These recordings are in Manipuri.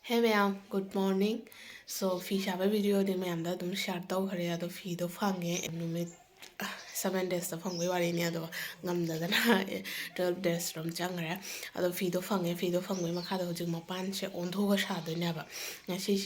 Hey ma'am, good morning. So fi shaba video de ma'am da dum share taw khare ya do fi do phange numit 7 days da phangwe wari ni ado ngam da na 12 days rom changre ado fi do phangwe makha da hojik mapan che on tho ga sha do na ba ngasi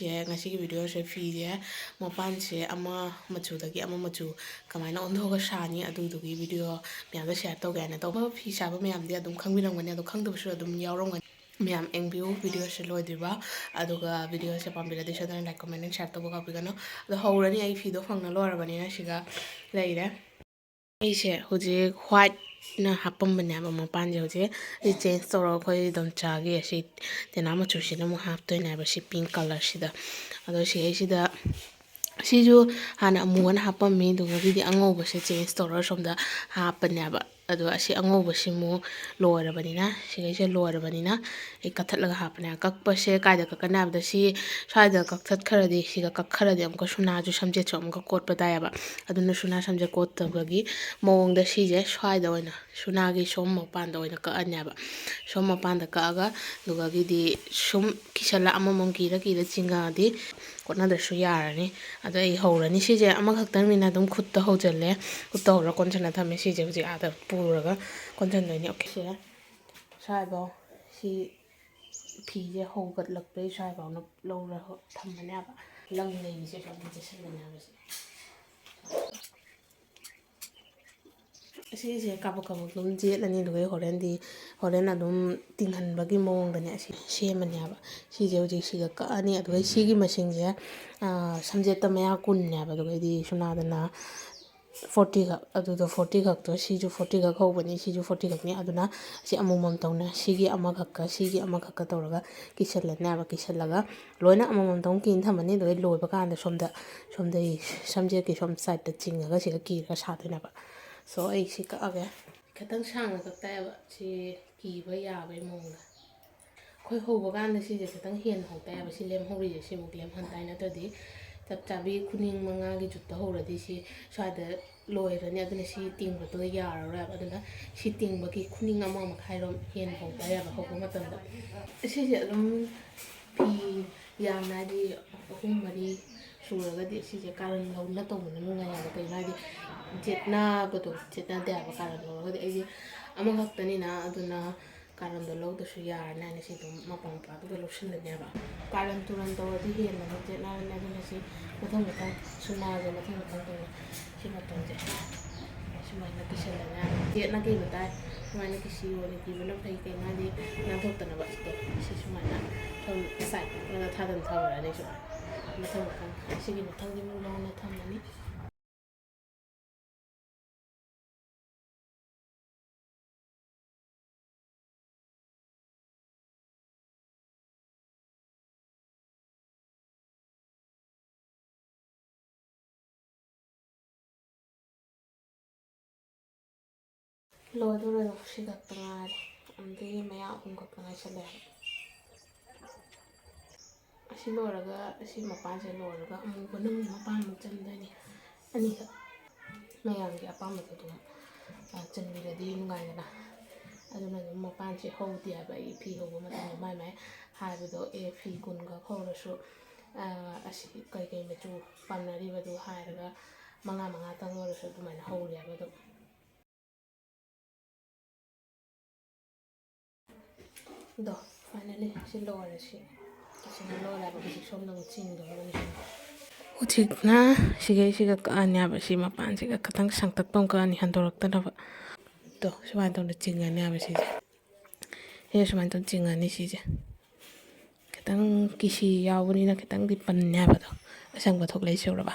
gi video se fi je mapan che ama machu da gi ama machu kamai na on tho ga sha ni adu du gi video ma'am da share taw ga na taw fi shaba ma'am de adum khang bi ram ga ni ado khang da su adum yaw rom ꯃꯌꯥꯝ ꯌꯦꯡꯕꯤꯌꯨ ꯚꯤꯗꯤꯑꯣꯁꯦ ꯂꯣꯏꯗ꯭ꯔꯤꯕ ꯑꯗꯨꯒ ꯚꯤꯗꯤꯑꯣꯁꯦ ꯄꯥꯝꯕꯤꯔꯗꯤ ꯁꯣꯏꯗꯅ ꯂꯥꯏꯛ ꯀꯣꯃꯦꯟ ꯑꯦꯟ ꯁꯤꯌꯔ ꯇꯧꯕ ꯀꯥꯎꯕꯤꯒꯅꯨ ꯑꯗꯣ ꯍꯧꯔꯅꯤ ꯑꯩ ꯐꯤꯗꯣ ꯐꯪꯅ ꯂꯣꯏꯔꯕꯅꯤꯅ ꯁꯤꯒ ꯂꯩꯔꯦ ꯑꯩꯁꯦ ꯍꯧꯖꯤꯛ ꯋꯥꯏꯠꯅ ꯍꯥꯞꯄꯝꯕꯅꯦꯕ ꯃꯄꯥꯟꯁꯦ ꯍꯧꯖꯤꯛ ꯁꯤ ꯆꯦꯟꯖ ꯇꯧꯔꯒ ꯑꯩꯈꯣꯏ ꯑꯗꯨꯝ ꯆꯥꯒꯦ ꯁꯤ ꯇꯦꯅꯥ ꯃꯆꯨꯁꯤꯅ ꯑꯃꯨꯛ ꯍꯥꯞꯇꯣꯏꯅꯦꯕ ꯁꯤ ꯄꯤꯡ ꯀꯂꯔꯁꯤꯗ ꯑꯗꯣ ꯁꯤ ꯑꯩꯁꯤꯗ ꯁꯤꯁꯨ ꯍꯥꯟꯅ ꯑꯃꯨꯕꯅ ꯍꯥꯞꯄꯝꯃꯤ ꯑꯗꯨꯒꯗꯤ ꯑꯉꯧꯕꯁꯦ ꯆꯦꯟꯖ ꯇꯧꯔꯒ ꯁꯣꯝꯗ ꯍꯥꯞꯄꯅꯦꯕ ꯑꯗꯣ ꯑꯁꯤ ꯑꯉꯧꯕꯁꯤꯃꯨꯛ ꯂꯣꯏꯔꯕꯅꯤꯅ ꯁꯤꯈꯩꯁꯦ ꯂꯣꯏꯔꯕꯅꯤꯅ ꯑꯩ ꯀꯛꯊꯠꯂꯒ ꯍꯥꯞꯄꯅꯦ ꯀꯛꯄꯁꯦ ꯀꯥꯏꯗ ꯀꯛꯀꯅꯤ ꯍꯥꯏꯕꯗ ꯁꯤ ꯁ꯭ꯋꯥꯏꯗ ꯀꯛꯊꯠꯈ꯭ꯔꯗꯤ ꯁꯤꯒ ꯀꯛꯈ꯭ꯔꯗꯤ ꯑꯃꯨꯛꯀ ꯁꯨꯅꯥꯁꯨ ꯁꯝꯖꯦꯠꯁꯨ ꯑꯃꯨꯛꯀ ꯀꯣꯠꯄ ꯇꯥꯏꯌꯦꯕ ꯑꯗꯨꯅ ꯁꯨꯅꯥ ꯁꯝꯖꯦꯠ ꯀꯣꯠꯇꯕꯒꯤ ꯃꯑꯣꯡꯗ ꯁꯤꯁꯦ ꯁ꯭ꯋꯥꯏꯗ ꯑꯣꯏꯅ ꯁꯨꯅꯥꯒꯤ ꯁꯣꯝ ꯃꯄꯥꯟꯗ ꯑꯣꯏꯅ ꯀꯛꯑꯅꯦꯕ ꯁꯣꯝ ꯃꯄꯥꯟꯗ ꯀꯛꯑꯒ ꯑꯗꯨꯒꯒꯤꯗꯤ ꯁꯨꯝ ꯀꯤꯁꯜꯂ ꯑꯃꯃꯝ ꯀꯤꯔ ꯆꯤꯡꯉꯛꯑꯗꯤ ꯀꯣꯠꯅꯗ꯭ꯔꯁꯨ ꯌꯥꯔꯅꯤ ꯑꯗꯣ ꯑꯩ ꯍꯧꯔꯅꯤ ꯁꯤꯁꯦ ꯑꯃꯈꯛꯇꯪꯅꯤꯅ ꯑꯗꯨꯝ ꯈꯨꯠꯇ ꯍꯧꯖꯤꯜꯂꯦ ꯈꯨꯠꯇ ꯍꯧꯔ ꯀꯣꯟꯁꯤꯟꯅ ꯊꯝꯃꯦ ꯁꯤꯁꯦ ꯍꯧꯖꯤꯛ ꯑꯥꯗ ꯄꯨꯔꯒ ꯀꯣꯟꯁꯤꯟꯗꯣꯏꯅꯤ ꯑꯣꯀꯦ ꯁꯦ ꯁ꯭ꯋꯥꯏꯐꯥꯎ ꯁꯤ ꯐꯤꯁꯦ ꯍꯧꯒꯠꯂꯛꯄꯩ ꯁ꯭ꯋꯥꯏꯐꯥꯎꯅ ꯂꯧꯔ ꯊꯝꯕꯅꯦꯕ ꯂꯪ ꯂꯩꯔꯤꯁꯦ ꯁꯨꯃꯥꯏꯅ ꯆꯦꯁꯤꯟꯕꯅꯦꯕ ꯑꯁꯤꯁꯦ ꯀꯥꯕꯛ ꯀꯥꯕꯛ ꯑꯗꯨꯝ ꯖꯦꯠꯂꯅꯤ ꯑꯗꯨꯒ ꯍꯣꯔꯦꯟ ꯑꯗꯨꯝ ꯇꯤꯡꯍꯟꯕꯒꯤ ꯃꯑꯣꯡꯗꯅꯦ ꯑꯁꯤ ꯁꯦꯝꯃꯅꯦꯕ ꯁꯤꯁꯦ ꯍꯧꯖꯤꯛ ꯁꯤꯒ ꯀꯛꯑꯅꯤ ꯑꯗꯨꯒ ꯁꯤꯒꯤ ꯃꯁꯤꯡꯁꯦ ꯁꯝꯖꯦꯠꯇ ꯃꯌꯥ ꯀꯨꯟꯅꯦꯕ ꯑꯗꯨꯒꯩꯗꯤ ꯁꯨꯅꯥꯗꯅ 40 ꯈꯛ ꯑꯗꯨꯗꯣ 40 ꯈꯛꯇꯣ ꯁꯤꯁꯨ 40 ꯈꯛ ꯍꯧꯕꯅꯤ ꯁꯤꯁꯨ 40 ꯈꯛꯅꯤ ꯑꯗꯨꯅ ꯁꯤ ꯑꯃꯃꯝ ꯇꯧꯅ ꯁꯤꯒꯤ ꯑꯃꯈꯛꯀ ꯇꯧꯔꯒ ꯀꯤꯁꯜꯂꯅꯦꯕ ꯀꯤꯁꯜꯂꯒ ꯂꯣꯏꯅ ꯑꯃꯃꯝꯇꯪ ꯀꯤꯅ ꯊꯝꯃꯅꯤ ꯑꯗꯨꯒ ꯂꯣꯏꯕ ꯀꯥꯟꯗ ꯁꯣꯝꯗꯒꯤ ꯁꯝꯖꯦꯠꯀꯤ ꯁꯣꯝ ꯁꯥꯏꯗꯇ ꯆꯤꯡꯉꯒ ꯁꯤꯒ ꯀꯤꯔꯒ ꯁꯥꯗꯣꯏꯅꯦꯕ ꯁꯣ ꯑꯩ ꯁꯤ ꯀꯛꯑꯒꯦ ꯈꯤꯇꯪ ꯁꯥꯡꯅ ꯀꯛꯇꯥꯏꯕ ꯁꯤ ꯀꯤꯕ ꯌꯥꯕꯩ ꯃꯑꯣꯡꯗ ꯑꯩꯈꯣꯏ ꯍꯧꯕ ꯀꯥꯟꯗ ꯁꯤꯁꯦ ꯈꯤꯇꯪ ꯍꯦꯟꯅ ꯍꯧꯇꯥꯏꯕ ꯁꯤ ꯂꯦꯝꯍꯧꯔꯤꯁꯦ ꯁꯤꯃꯨꯛ ꯂꯦꯝꯍꯟꯇꯥꯏ ꯅꯠꯇ꯭ꯔꯗꯤ ꯆꯞ ꯆꯥꯕꯤ ꯈꯨꯅꯤꯡ ꯃꯉꯥꯒꯤ ꯖꯨꯠꯇ ꯍꯧꯔꯗꯤ ꯁꯤ ꯁ꯭ꯋꯥꯏꯗ ꯂꯣꯏꯔꯅꯤ ꯑꯗꯨꯅ ꯁꯤ ꯇꯤꯡꯕꯗꯣ ꯌꯥꯔꯔꯣꯏꯕ ꯑꯗꯨꯅ ꯁꯤ ꯇꯤꯡꯕꯒꯤ ꯈꯨꯅꯤꯡ 1.5 ꯍꯦꯟꯅ ꯍꯧꯇꯥꯏꯕ ꯍꯧꯕ ꯃꯇꯝꯗ ꯁꯤꯁꯦ ꯑꯗꯨꯝ ꯐꯤ ꯌꯥꯝꯅ ꯍꯥꯏꯗꯤ 3-4 ꯁꯨꯔꯒꯗꯤ ꯁꯤꯁꯦ ꯀꯥꯔꯟ ꯂꯧꯅ ꯇꯧꯕꯅ ꯅꯨꯡꯉꯥꯏꯌꯦꯕ ꯀꯩꯅꯣ ꯍꯥꯏꯗꯤ ꯆꯦꯠꯅꯗꯦ ꯍꯥꯏꯕ ꯀꯥꯔꯟ ꯂꯧꯔꯒꯗꯤ ꯑꯩꯗꯤ ꯑꯃꯈꯛꯇꯅꯤꯅ ꯑꯗꯨꯅ ꯀꯥꯔꯟꯗꯣ ꯂꯧꯗ꯭ꯔꯁꯨ ꯌꯥꯔꯅꯤ ꯍꯥꯏꯅ ꯁꯤ ꯑꯗꯨꯝ ꯃꯄꯥꯗꯨꯒ ꯂꯧꯁꯤꯜꯂꯅꯦꯕ ꯀꯥꯔꯟ ꯇꯨꯔꯟ ꯇꯧꯔꯗꯤ ꯍꯦꯟꯅ ꯆꯦꯠꯅꯔꯅꯤ ꯑꯗꯨꯅ ꯁꯤ ꯃꯊꯪ ꯁꯨꯅꯥꯁꯦ ꯃꯊꯪ ꯇꯧꯅ ꯁꯤ ꯃꯇꯣꯟꯁꯦ ꯁꯨꯃꯥꯏꯅ ꯀꯤꯁꯜꯂꯅꯤ ꯆꯦꯠꯅ ꯀꯤꯕ ꯇꯥꯏ ꯁꯨꯃꯥꯏꯅ ꯀꯤꯁꯤ ꯑꯣꯏꯅ ꯀꯤꯕꯅ ꯐꯩ ꯀꯩꯅꯣ ꯍꯥꯏꯗꯤ ꯅꯥꯟꯊꯣꯛꯇꯅꯕ ꯁꯤ ꯁꯨꯃꯥꯏꯅ ꯁꯥꯏꯗ ꯊꯥꯗꯅ ꯊꯝꯈ꯭ꯔꯅꯤ ꯁꯨꯃꯥꯏꯅ ꯃꯊꯪ ꯁꯤꯒꯤ ꯃꯊꯪꯒꯤ ꯑꯃꯨꯛ ꯂꯣꯟꯅ ꯊꯝꯃꯅꯤ ꯂꯣꯏꯗꯣꯔꯦ ꯁꯤ ꯈꯛꯇ ꯉꯥꯏꯔꯦ ꯑꯗꯒꯤ ꯃꯌꯥ 3 ꯈꯛꯇ ꯉꯥꯏꯁꯜꯂꯦ ꯑꯁꯤ ꯂꯣꯏꯔꯒ ꯑꯁꯤ ꯃꯄꯥꯟꯁꯦ ꯂꯣꯏꯔꯒ ꯑꯃꯨꯕꯅ ꯃꯄꯥꯟꯃꯨꯛ ꯆꯟꯗꯣꯏꯅꯤ ꯑꯅꯤꯈꯛ ꯃꯌꯥꯝꯒꯤ ꯑꯄꯥꯝꯕꯗꯣ ꯑꯗꯨꯝ ꯆꯟꯕꯤꯔꯗꯤ ꯅꯨꯡꯉꯥꯏꯗꯅ ꯑꯗꯨꯅ ꯑꯗꯨꯝ ꯃꯄꯥꯟꯁꯦ ꯍꯧꯗꯦ ꯍꯥꯏꯕ ꯑꯩ ꯐꯤ ꯍꯧꯕ ꯃꯇꯝꯗ ꯃꯥꯏ ꯍꯥꯏꯕꯗꯣ ꯐꯤ 10 ꯈꯛ ꯍꯧꯔꯁꯨ ꯑꯁꯤ ꯀꯩ ꯃꯆꯨ ꯄꯥꯝꯅꯔꯤꯕꯗꯨ ꯍꯥꯏꯔꯒ 5-5ꯇꯪ ꯑꯣꯏꯔꯁꯨ ꯑꯗꯨꯃꯥꯏꯅ ꯍꯧꯔꯦ ꯍꯥꯏꯕ ꯑꯗꯨꯝ ꯑꯗꯣ ꯐꯥꯏꯅꯦꯜꯂꯤ ꯁꯤ ꯂꯣꯏꯔꯦ ꯁꯤꯅ ꯂꯣꯏꯔꯦꯕ ꯍꯧꯖꯤꯛ ꯁꯣꯝꯗ ꯑꯃꯨꯛ ꯆꯤꯡꯗꯧꯔꯕꯅꯤ ꯍꯧꯖꯤꯛꯅ ꯁꯤꯒ ꯀꯛꯑꯅꯦꯕ ꯁꯤ ꯃꯄꯥꯟꯁꯤꯒ ꯈꯤꯇꯪ ꯁꯥꯡꯇꯛꯄ ꯑꯃ ꯀꯛꯑꯅꯤ ꯍꯟꯗꯣꯔꯛꯇꯅꯕ ꯑꯗꯣ ꯁꯨꯃꯥꯏꯅ ꯇꯧꯅ ꯆꯤꯡꯉꯅꯦꯕ ꯁꯤꯁꯦ ꯁꯨꯃꯥꯏꯅ ꯇꯧꯅ ꯆꯤꯡꯉꯅꯤ ꯁꯤꯁꯦ ꯈꯤꯇꯪ ꯀꯤꯁꯤ ꯌꯥꯎꯕꯅꯤꯅ ꯈꯤꯇꯪꯗꯤ ꯄꯟꯅꯦ ꯍꯥꯏꯕꯗꯣ ꯑꯁꯪꯕ ꯊꯣꯛꯂꯛꯏꯁꯦ ꯎꯔꯕ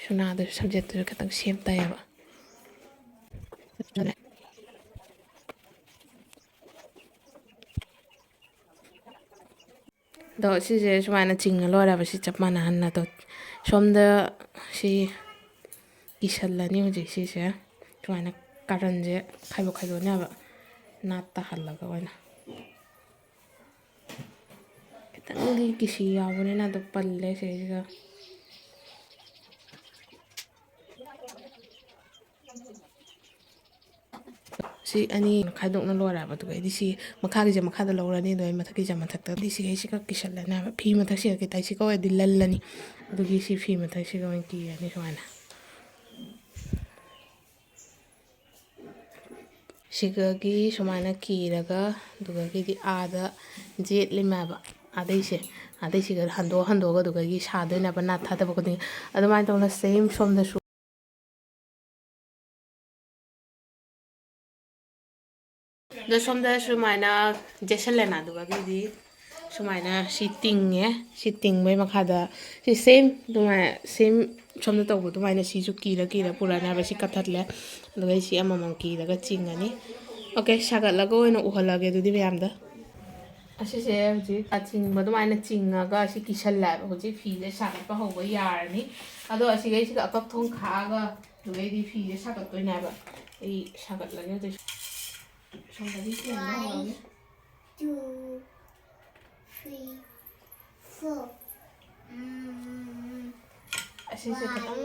ꯁꯨꯅꯥꯗꯨꯁꯨ ꯁꯝꯖꯦꯠꯇꯨꯁꯨ ꯈꯤꯇꯪ ꯁꯦꯝ ꯇꯥꯏꯌꯦꯕ ꯑꯗꯣ ꯁꯤꯁꯦ ꯁꯨꯃꯥꯏꯅ ꯆꯤꯡꯉ ꯂꯣꯏꯔꯕ ꯁꯤ ꯆꯞ ꯃꯥꯟꯅꯍꯟꯅ ꯑꯗꯣ ꯁꯣꯝꯗ ꯁꯤ ꯀꯤꯁꯜꯂꯅꯤ ꯍꯧꯖꯤꯛ ꯁꯤꯁꯦ ꯁꯨꯃꯥꯏꯅ ꯀꯥꯔꯟꯁꯦ ꯈꯥꯏꯗꯣꯛꯅꯦꯕ ꯅꯥꯠ ꯇꯥꯍꯜꯂꯒ ꯑꯣꯏꯅ ꯈꯤꯇꯪꯗꯤ ꯀꯤꯁꯤ ꯌꯥꯎꯕꯅꯤꯅ ꯑꯗꯨꯝ ꯄꯜꯂꯦ ꯁꯤꯁꯤꯒ ꯁꯤ ꯑꯅꯤ ꯈꯥꯏꯗꯣꯛꯅ ꯂꯣꯏꯔꯦꯕ ꯑꯗꯨꯒ ꯑꯩꯗꯤ ꯁꯤ ꯃꯈꯥꯒꯤꯁꯦ ꯃꯈꯥꯗ ꯂꯧꯔꯅꯤ ꯑꯗꯨꯒ ꯑꯩ ꯃꯊꯛꯀꯤꯁꯦ ꯃꯊꯛꯇꯗꯤ ꯁꯤꯈꯩꯁꯤꯒ ꯀꯤꯁꯜꯂꯅꯤ ꯍꯥꯏꯕ ꯐꯤ ꯃꯊꯛꯁꯤꯒ ꯈꯤꯇꯪꯁꯤꯒ ꯑꯣꯏꯔꯗꯤ ꯂꯜꯂꯅꯤ ꯑꯗꯨꯒꯤ ꯁꯤ ꯐꯤ ꯃꯊꯛꯁꯤꯒ ꯑꯣꯏꯅ ꯀꯤꯔꯅꯤ ꯁꯨꯃꯥꯏꯅ ꯁꯤꯒꯒꯤ ꯁꯨꯃꯥꯏꯅ ꯀꯤꯔꯒ ꯑꯗꯨꯒꯒꯤꯗꯤ ꯑꯥꯗ ꯖꯦꯠꯂꯤꯃꯦꯕ ꯑꯗꯩꯁꯤꯒ ꯍꯟꯗꯣꯛꯑꯒ ꯑꯗꯨꯒꯒꯤ ꯁꯥꯗꯣꯏꯅꯦꯕ ꯅꯥꯠ ꯊꯥꯗꯕ ꯈꯨꯗꯤꯡ ꯑꯗꯨꯃꯥꯏꯅ ꯇꯧꯅ ꯁꯦꯝ ꯁꯣꯝꯗꯁꯨ ꯑꯗꯣ ꯁꯣꯝꯗ ꯁꯨꯃꯥꯏꯅ ꯖꯦꯠꯁꯜꯂꯦꯅ ꯑꯗꯨꯒꯒꯤꯗꯤ ꯁꯨꯃꯥꯏꯅ ꯁꯤ ꯇꯤꯡꯉꯦ ꯁꯤ ꯇꯤꯡꯕꯩ ꯃꯈꯥꯗ ꯁꯤ ꯁꯦꯝ ꯑꯗꯨꯃꯥꯏꯅ ꯁꯦꯝ ꯁꯣꯝꯗ ꯇꯧꯕ ꯑꯗꯨꯃꯥꯏꯅ ꯁꯤꯁꯨ ꯀꯤꯔ ꯄꯨꯔꯛꯅꯤ ꯍꯥꯏꯕ ꯁꯤ ꯀꯠꯊꯠꯂꯦ ꯑꯗꯨꯒ ꯁꯤ ꯑꯃꯃꯝ ꯀꯤꯔꯒ ꯆꯤꯡꯉꯅꯤ ꯑꯣꯀꯦ ꯁꯥꯒꯠꯂꯒ ꯑꯣꯏꯅ ꯎꯍꯜꯂꯒꯦ ꯑꯗꯨꯗꯤ ꯃꯌꯥꯝꯗ ꯑꯁꯤꯁꯦ ꯍꯧꯖꯤꯛ ꯑꯆꯤꯡꯕ ꯑꯗꯨꯃꯥꯏꯅ ꯆꯤꯡꯉꯒ ꯑꯁꯤ ꯀꯤꯁꯜꯂꯦꯕ ꯍꯧꯖꯤꯛ ꯐꯤꯁꯦ ꯁꯥꯒꯠꯄ ꯍꯧꯕ ꯌꯥꯔꯅꯤ ꯑꯗꯣ ꯑꯁꯤꯒꯩꯁꯤꯒ ꯑꯀꯛꯊꯣꯡ ꯈꯥꯛꯑꯒ ꯑꯗꯨꯒꯩꯗꯤ ꯐꯤꯁꯦ ꯁꯥꯒꯠꯇꯣꯏꯅꯦꯕ ꯑꯩ ꯁꯥꯒꯠꯂꯒꯦ ꯑꯗꯨꯏꯁꯨ ꯁꯣꯝꯗꯗꯤ ꯆꯤꯡꯕ ꯍꯧꯔꯒꯦ 2 3 4 ꯑꯁꯤꯁꯦ ꯈꯤꯇꯪ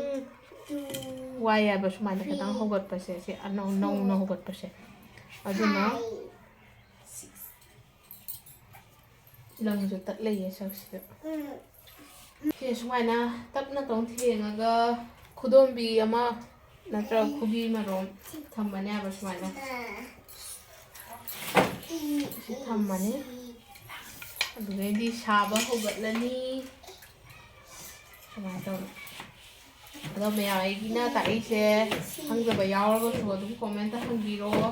ꯋꯥꯏ ꯍꯥꯏꯕ ꯁꯨꯃꯥꯏꯅ ꯈꯤꯇꯪ ꯍꯧꯒꯠꯄꯁꯦ ꯁꯤ ꯅꯧꯅ ꯍꯧꯒꯠꯄꯁꯦ ꯑꯗꯨꯅ ꯂꯪꯁꯨ ꯇꯠꯂꯩꯌꯦ ꯁꯛꯁꯤꯗ ꯁꯤ ꯁꯨꯃꯥꯏꯅ ꯇꯞꯅ ꯇꯧ ꯊꯦꯡꯉꯒ ꯈꯨꯗꯣꯝꯕꯤ ꯑꯃ ꯅꯠꯇ꯭ꯔꯒ ꯈꯨꯕꯤ ꯃꯔꯣꯝ ꯊꯝꯃꯅꯤ ꯍꯥꯏꯕ ꯁꯨꯃꯥꯏꯅ ꯁꯤ ꯊꯝꯃꯅꯤ ꯑꯗꯨꯗꯩꯗꯤ ꯁꯥꯕ ꯍꯧꯒꯠꯂꯅꯤ ꯁꯨꯃꯥꯏꯅ ꯇꯧꯅ ꯑꯗꯣ ꯃꯌꯥꯝ ꯑꯩꯒꯤꯅ ꯇꯥꯛꯏꯁꯦ ꯈꯪꯗꯕ ꯌꯥꯎꯔꯒꯁꯨ ꯑꯗꯨꯝ ꯀꯣꯃꯦꯟꯇ ꯍꯪꯕꯤꯔꯛꯑꯣ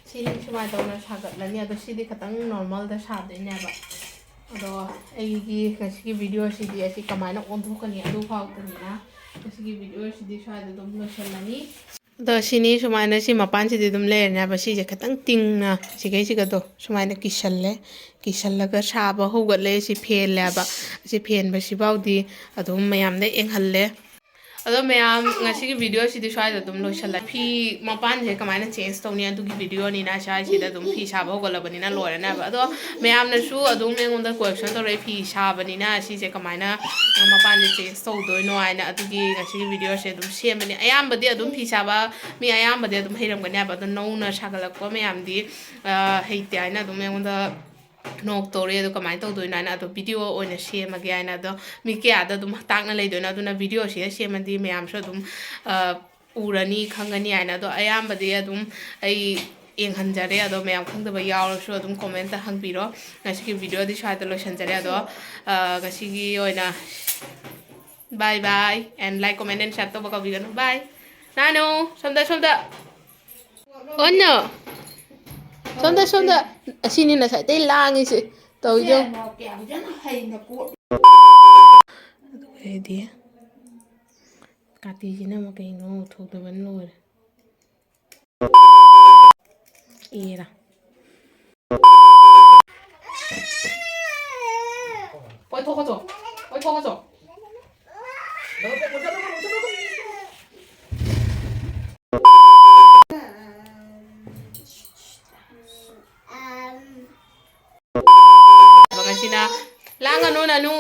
ꯁꯤꯗꯤ ꯁꯨꯃꯥꯏꯅ ꯇꯧꯅ ꯁꯥꯒꯠꯂꯅꯤ ꯑꯗꯣ ꯁꯤꯗꯤ ꯈꯤꯇꯪ ꯅꯣꯔꯃꯦꯜꯗ ꯁꯥꯗꯣꯏꯅꯦꯕ ꯑꯗꯣ ꯑꯩꯒꯤ ꯉꯁꯤꯒꯤ ꯚꯤꯗꯤꯑꯣꯁꯤꯗꯤ ꯑꯁꯤ ꯀꯃꯥꯏꯅ ꯑꯣꯟꯊꯣꯛꯀꯅꯤ ꯑꯗꯨ ꯐꯥꯎꯗꯅꯤꯅ ꯉꯁꯤꯒꯤ ꯚꯤꯗꯤꯑꯣꯁꯤꯗꯤ ꯁ꯭ꯋꯥꯏꯗ ꯑꯗꯨꯝ ꯂꯣꯏꯁꯤꯜꯂꯅꯤ ꯑꯗꯣ ꯁꯤꯅꯤ ꯁꯨꯃꯥꯏꯅ ꯁꯤ ꯃꯄꯥꯟꯁꯤꯗꯤ ꯑꯗꯨꯝ ꯂꯩꯔꯅꯦꯕ ꯁꯤꯁꯦ ꯈꯤꯇꯪ ꯇꯤꯡꯅ ꯁꯤꯈꯩꯁꯤꯒꯗꯣ ꯁꯨꯃꯥꯏꯅ ꯀꯤꯁꯜꯂꯒ ꯁꯥꯕ ꯍꯧꯒꯠꯂꯦ ꯁꯤ ꯐꯦꯜꯂꯦꯕ ꯁꯤ ꯐꯦꯟꯕꯁꯤꯐꯥꯎꯗꯤ ꯑꯗꯨꯝ ꯃꯌꯥꯝꯗ ꯌꯦꯡꯍꯜꯂꯦ ꯑꯗꯣ ꯃꯌꯥꯝ ꯉꯁꯤꯒꯤ ꯚꯤꯗꯤꯑꯣꯁꯤꯗꯤ ꯁ꯭ꯋꯥꯏꯗ ꯑꯗꯨꯝ ꯂꯣꯏꯁꯤꯜꯂꯦ ꯐꯤ ꯃꯄꯥꯟꯁꯦ ꯀꯃꯥꯏꯅ ꯆꯦꯟꯖ ꯇꯧꯅꯤ ꯑꯗꯨꯒꯤ ꯚꯤꯗꯤꯑꯣꯅꯤꯅ ꯁ꯭ꯋꯥꯏꯁꯤꯗ ꯑꯗꯨꯝ ꯐꯤ ꯁꯥꯕ ꯍꯧꯒꯠꯂꯕꯅꯤ나 ꯂꯣꯏꯔꯅꯦꯕ ꯑꯗꯣ ꯃꯌꯥꯝꯅꯁꯨ ꯑꯗꯨꯝ ꯑꯩꯉꯣꯟꯗ ꯀ꯭ꯋꯦꯁꯟ ꯇꯧꯔꯛꯑꯦ ꯐꯤ ꯁꯥꯕꯅꯤꯅ ꯁꯤꯁꯦ ꯀꯃꯥꯏꯅ ꯃꯄꯥꯟꯁꯦ ꯆꯦꯟꯖ ꯇꯧꯗꯣꯏꯅꯣ ꯍꯥꯏꯅ ꯑꯗꯨꯒꯤ ꯉꯁꯤꯒꯤ ꯚꯤꯗꯤꯑꯣꯁꯦ ꯑꯗꯨꯝ ꯁꯦꯝꯕꯅꯤ ꯑꯌꯥꯝꯕꯗꯤ ꯑꯗꯨꯝ ꯐꯤ ꯁꯥꯕ ꯃꯤ ꯑꯌꯥꯝꯕꯗꯤ ꯑꯗꯨꯝ ꯍꯩꯔꯝꯒꯅꯦꯕ ꯑꯗꯣ ꯅꯧꯅ ꯁꯥꯒꯠꯂꯛꯄ ꯃꯌꯥꯝꯗꯤ ꯍꯩꯇꯦ ꯍꯥꯏꯅ ꯑꯗꯨꯝ ꯑꯩꯉꯣꯟꯗ ꯅꯣꯛ ꯇꯧꯔꯦ ꯑꯗꯣ ꯀꯃꯥꯏꯅ ꯇꯧꯗꯣꯏꯅꯣ ꯍꯥꯏꯅ ꯑꯗꯣ ꯚꯤꯗꯤꯑꯣ ꯑꯣꯏꯅ ꯁꯦꯝꯃꯒꯦ ꯍꯥꯏꯅ ꯑꯗꯣ ꯃꯤ ꯀꯌꯥꯗ ꯑꯗꯨꯝ ꯇꯥꯛꯅ ꯂꯩꯗꯣꯏꯅꯣ ꯑꯗꯨꯅ ꯚꯤꯗꯤꯑꯣꯁꯤꯗ ꯁꯦꯝꯃꯗꯤ ꯃꯌꯥꯝꯁꯨ ꯑꯗꯨꯝ ꯎꯔꯅꯤ ꯈꯪꯒꯅꯤ ꯍꯥꯏꯅ ꯑꯗꯣ ꯑꯌꯥꯝꯕꯗꯤ ꯑꯗꯨꯝ ꯑꯩ ꯌꯦꯡꯍꯟꯖꯔꯦ ꯑꯗꯣ ꯃꯌꯥꯝ ꯈꯪꯗꯕ ꯌꯥꯎꯔꯁꯨ ꯑꯗꯨꯝ ꯀꯣꯃꯦꯟꯇ ꯍꯪꯕꯤꯔꯣ ꯉꯁꯤꯒꯤ ꯚꯤꯗꯤꯑꯣꯗꯤ ꯁ꯭ꯋꯥꯏꯗ ꯂꯣꯏꯁꯤꯟꯖꯔꯦ ꯑꯗꯣ ꯉꯁꯤꯒꯤ ꯑꯣꯏꯅ bye bye and like comment and share ꯇꯧꯕ ꯀꯥꯎꯕꯤꯒꯅꯨ ꯕꯥꯏ 나노 ꯁꯣꯝꯗ 언노 ꯁꯣꯝꯗ ꯑꯁꯤꯅꯤ ꯉꯁꯥꯏꯗꯩ ꯂꯥꯡꯉꯤꯁꯤ ꯇꯧꯏꯖꯣ ꯑꯗꯨꯒꯩꯗꯤ ꯀꯥꯇꯤꯁꯤꯅ ꯑꯃꯨꯛ ꯀꯩꯅꯣ ꯊꯣꯛꯇꯕꯅ ꯂꯣꯏꯔꯦ ꯑꯦꯔꯥ ꯑꯣꯏꯊꯣꯛꯀꯆꯣ ꯉꯁꯤꯅ ꯂꯥꯡꯒꯅꯨ ꯅꯅꯨ